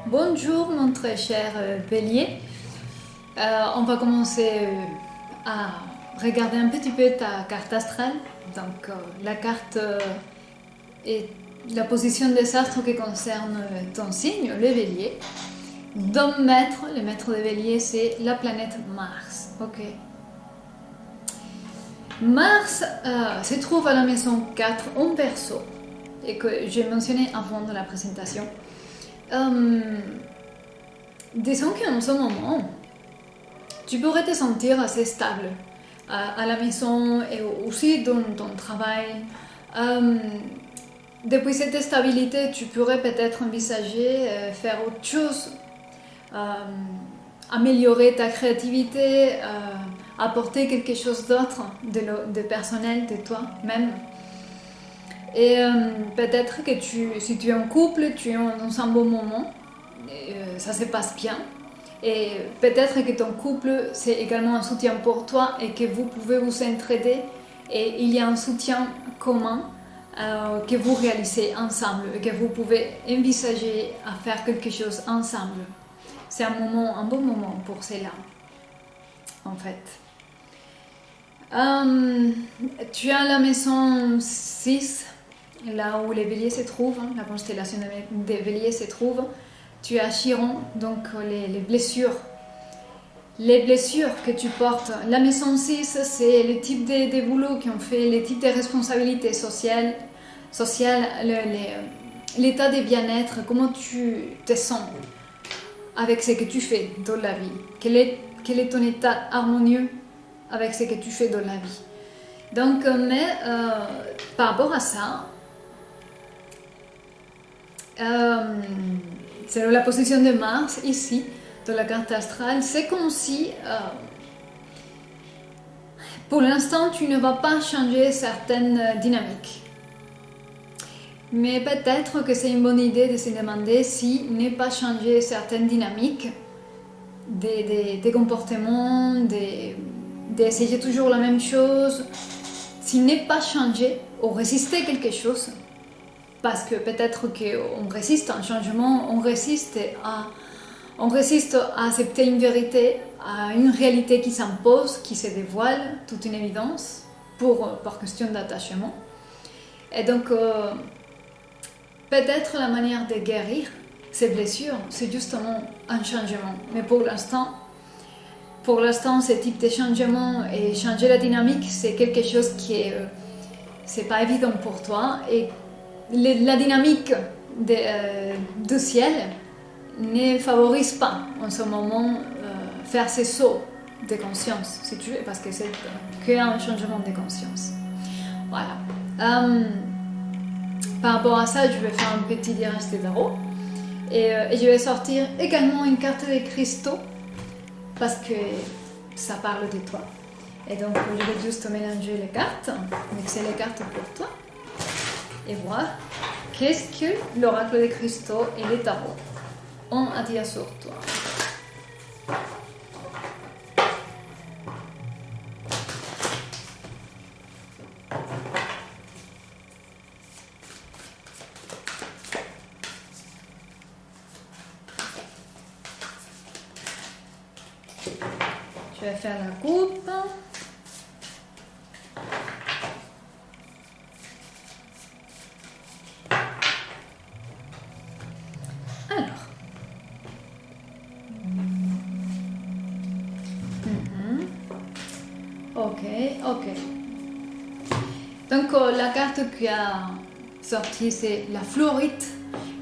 Bonjour mon très cher Bélier. On va commencer à regarder un petit peu ta carte astrale. Donc la carte est la position des astres qui concerne ton signe, le Bélier. Ton maître, le maître de Bélier, c'est la planète Mars. Ok. Mars se trouve à la maison 4 en Verseau et que j'ai mentionné avant de la présentation. Disons qu'en ce moment, tu pourrais te sentir assez stable à la maison et aussi dans ton travail. Depuis cette stabilité, tu pourrais peut-être envisager faire autre chose, améliorer ta créativité, apporter quelque chose d'autre de personnel de toi-même. Et peut-être que si tu es en couple, tu es dans un bon moment, ça se passe bien. Et peut-être que ton couple, c'est également un soutien pour toi et que vous pouvez vous entraider. Et il y a un soutien commun que vous réalisez ensemble et que vous pouvez envisager à faire quelque chose ensemble. C'est un bon moment pour cela, en fait. Tu as la maison 6, là où les béliers se trouvent, la constellation des béliers se trouve. Tu as Chiron, donc les blessures. Les blessures que tu portes. La maison 6, c'est le type de boulot qu'on fait, le type de responsabilité sociale, l'état de bien-être, comment tu te sens avec ce que tu fais dans la vie. Quel est ton état harmonieux avec ce que tu fais dans la vie. Donc, par rapport à ça, selon la position de Mars ici, dans la carte astrale, c'est comme si, pour l'instant, tu ne vas pas changer certaines dynamiques. Mais peut-être que c'est une bonne idée de se demander si ne pas changer certaines dynamiques des comportements, d'essayer toujours la même chose, si ne pas changer ou résister quelque chose. Parce que peut-être qu'on résiste à un changement, on résiste à accepter une vérité, à une réalité qui s'impose, qui se dévoile, toute une évidence, par question d'attachement. Et donc, peut-être la manière de guérir ces blessures, c'est justement un changement. Mais pour l'instant, ce type de changement et changer la dynamique, c'est quelque chose qui c'est pas évident pour toi. Et la dynamique du ciel ne favorise pas en ce moment faire ces sauts de conscience, si tu veux, parce que c'est qu'un changement de conscience. Voilà. Par rapport à ça, je vais faire un petit tirage de tarot et je vais sortir également une carte de cristaux parce que ça parle de toi. Et donc, je vais juste mélanger les cartes, mixer les cartes pour toi et voir qu'est-ce que l'oracle des cristaux et les tarots ont à dire sur toi. Je vais faire la coupe. Alors. Ok. Donc la carte qui a sorti, c'est la fluorite.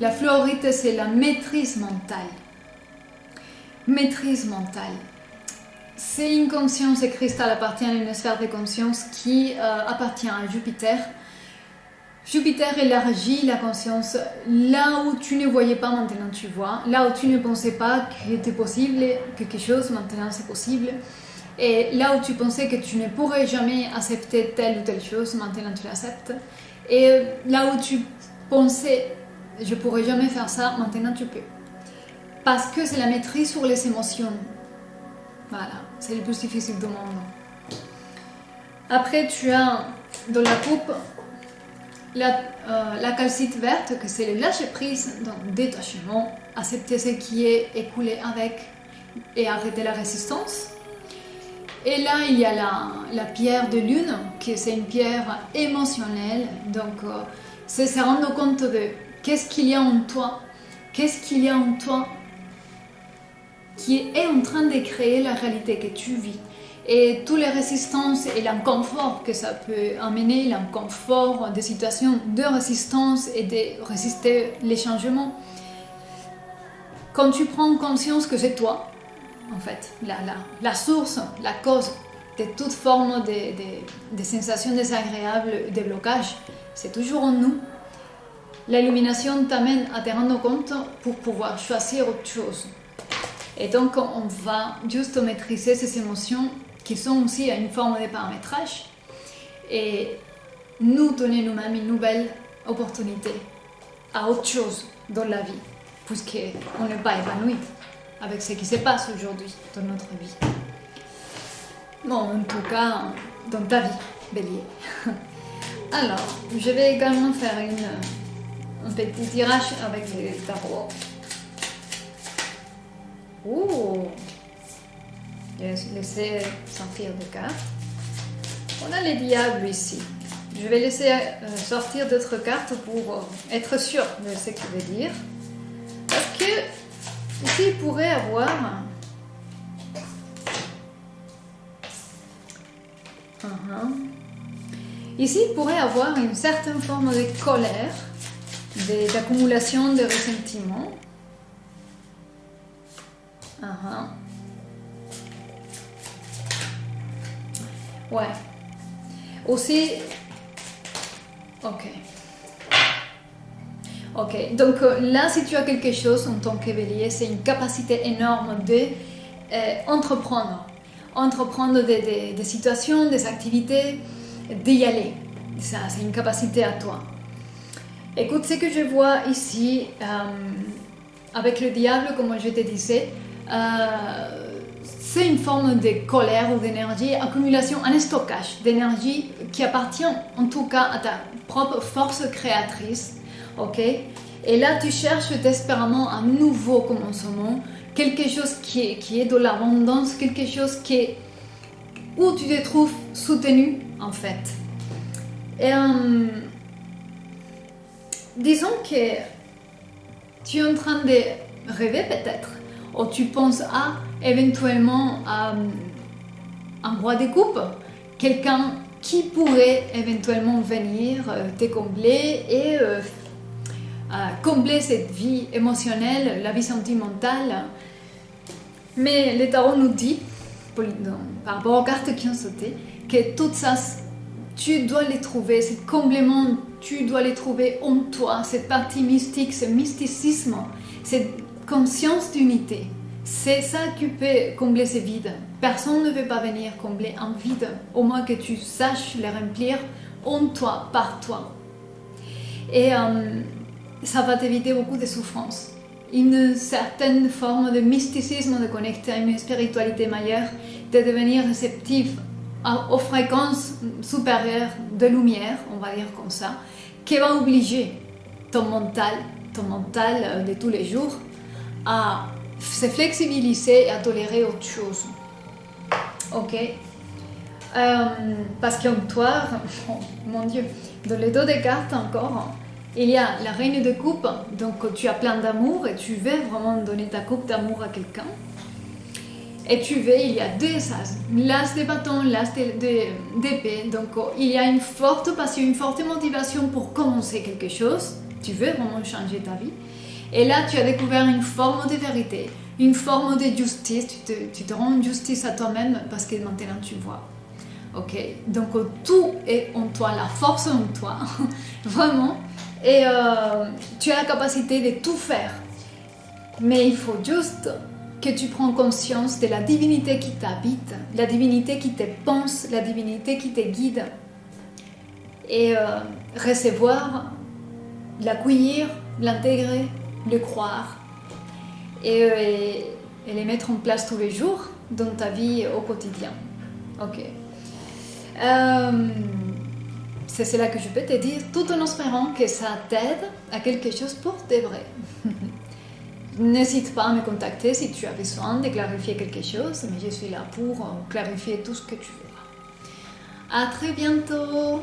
La fluorite, c'est la maîtrise mentale. Maîtrise mentale. C'est une conscience, et cristal appartient à une sphère de conscience qui appartient à Jupiter. Jupiter élargit la conscience là où tu ne voyais pas, maintenant tu vois. Là où tu ne pensais pas qu'il était possible quelque chose, maintenant c'est possible. Et là où tu pensais que tu ne pourrais jamais accepter telle ou telle chose, maintenant tu l'acceptes. Et là où tu pensais je pourrais jamais faire ça, maintenant tu peux. Parce que c'est la maîtrise sur les émotions. Voilà, c'est le plus difficile du monde. Après, tu as dans la coupe la calcite verte, que c'est le lâcher prise, donc détachement, accepter ce qui est écoulé avec et arrêter la résistance. Et là, il y a la pierre de lune, qui c'est une pierre émotionnelle, donc c'est se rendre compte de qu'est-ce qu'il y a en toi, qu'est-ce qu'il y a en toi qui est en train de créer la réalité que tu vis. Et toutes les résistances et l'inconfort que ça peut amener, l'inconfort des situations de résistance et de résister les changements. Quand tu prends conscience que c'est toi, en fait, la source, la cause de toute forme de sensations désagréables, de blocages, c'est toujours en nous. L'illumination t'amène à te rendre compte pour pouvoir choisir autre chose. Et donc, on va juste maîtriser ces émotions qui sont aussi à une forme de paramétrage et nous donner nous-mêmes une nouvelle opportunité à autre chose dans la vie, puisqu'on n'est pas épanoui avec ce qui se passe aujourd'hui dans notre vie. Bon, en tout cas, dans ta vie, Bélier. Alors, je vais également faire un petit tirage avec les tarots. Oh, je vais laisser sortir des cartes. On a les diables ici. Je vais laisser sortir d'autres cartes pour être sûr de ce qu'il veut dire. Parce que ici, il pourrait avoir ici, il pourrait avoir une certaine forme de colère, d'accumulation de ressentiment. Ouais. Aussi, ok. Donc là, si tu as quelque chose en tant que Bélier, c'est une capacité énorme d'entreprendre. Entreprendre des situations, des activités, d'y aller. Ça, c'est une capacité à toi. Écoute, ce que je vois ici, avec le diable, comme je te disais, c'est une forme de colère ou d'énergie, accumulation, un stockage d'énergie qui appartient en tout cas à ta propre force créatrice, ok? Et là, tu cherches désespérément un nouveau commencement, quelque chose qui est de l'abondance, quelque chose où tu te trouves soutenu, en fait. Et disons que tu es en train de rêver peut-être, ou tu penses éventuellement à un roi de coupe, quelqu'un qui pourrait éventuellement venir te combler et combler cette vie émotionnelle, la vie sentimentale. Mais le tarot nous dit, par rapport aux cartes qui ont sauté, que tout ça, tu dois les trouver, ce comblement, tu dois les trouver en toi, cette partie mystique, ce mysticisme, cette conscience d'unité. C'est ça qui peut combler ces vides. Personne ne veut pas venir combler un vide, au moins que tu saches les remplir en toi, par toi. Et ça va t'éviter beaucoup de souffrances. Une certaine forme de mysticisme, de connecter à une spiritualité meilleure, de devenir réceptif aux fréquences supérieures de lumière, on va dire comme ça, qui va obliger ton mental de tous les jours à se flexibiliser et à tolérer autre chose. Ok? Parce qu'en toi, oh, mon Dieu, dans les dos des cartes encore, il y a la reine de coupe, donc tu as plein d'amour et tu veux vraiment donner ta coupe d'amour à quelqu'un. Et tu veux, il y a deux as, l'as de bâton, l'as d'épée, donc il y a une forte passion, une forte motivation pour commencer quelque chose, tu veux vraiment changer ta vie. Et là, tu as découvert une forme de vérité, une forme de justice, tu te rends justice à toi-même parce que maintenant tu vois. Ok, donc tout est en toi, la force est en toi, vraiment. Et tu as la capacité de tout faire. Mais il faut juste que tu prends conscience de la divinité qui t'habite, la divinité qui te pense, la divinité qui te guide. Et recevoir, l'accueillir, l'intégrer, le croire. Et les mettre en place tous les jours dans ta vie au quotidien. Ok. c'est cela que je peux te dire, tout en espérant que ça t'aide à quelque chose pour de vrai. N'hésite pas à me contacter si tu as besoin de clarifier quelque chose, mais je suis là pour clarifier tout ce que tu veux. À très bientôt!